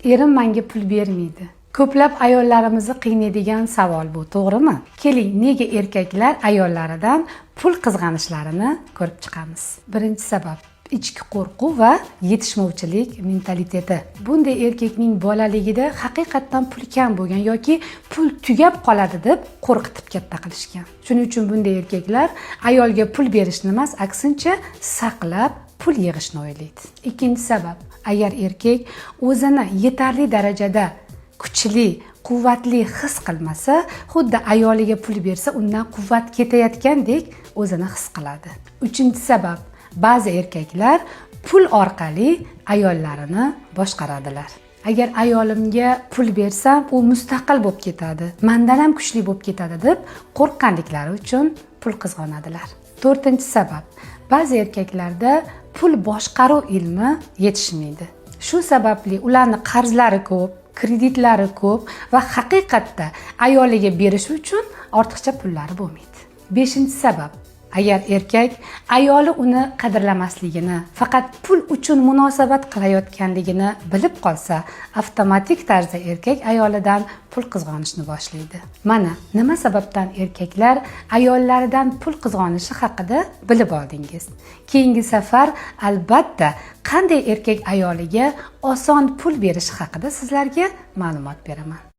Erim menga pul bermaydi. Ko'plab ayollarimizni qiynaydigan savol bu, to'g'rimi? Keling, nega erkaklar ayollaridan pul qizg'anishlarini ko'rib chiqamiz. Birinchi sabab ichki qo'rquv va yetishmovchilik mentaliteti. Bunday erkakning bolaligida haqiqatdan pul kam bo'lgan yoki pul tugab qoladi deb qo'rqitib katta qilishgan. Shuning uchun bunday erkaklar ayolga pul berishni emas, aksincha saqlab pul yig'ishni o'ylaydi. Ikkinchi sabab, agar erkak o'zini yetarli darajada kuchli, quvvatli his qilmasa, xuddi ayoliga pul bersa undan quvvat ketayotgandek o'zini his qiladi. Uchinchi sabab, ba'zi erkaklar pul orqali ayollarini boshqaradilar. Agar ayolimga pul bersam, u mustaqil bo'lib ketadi, mendan ham kuchli bo'lib ketadi deb qo'rqqanliklari uchun pul qizg'onadilar. To'rtinchi sabab, ba'zi erkaklarda pul boshqaruv ilmi yetishmaydi. Shu sababli ularni qarzlari ko'p, kreditlari ko'p va haqiqatda ayoliga berish uchun ortiqcha pullari bo'lmaydi. Beshinchi sabab, agar erkak ayoli uni qadrlamasligini, faqat pul uchun munosabat qilayotganligini bilib qolsa, avtomatik tarzda erkak ayolidan pul qizg'onishni boshlaydi. Mana nima sababdan erkaklar ayollaridan pul qizg'onishi haqida bilib oldingiz. Keyingi safar albatta qanday erkak ayoliga oson pul berishi haqida sizlarga ma'lumot beraman.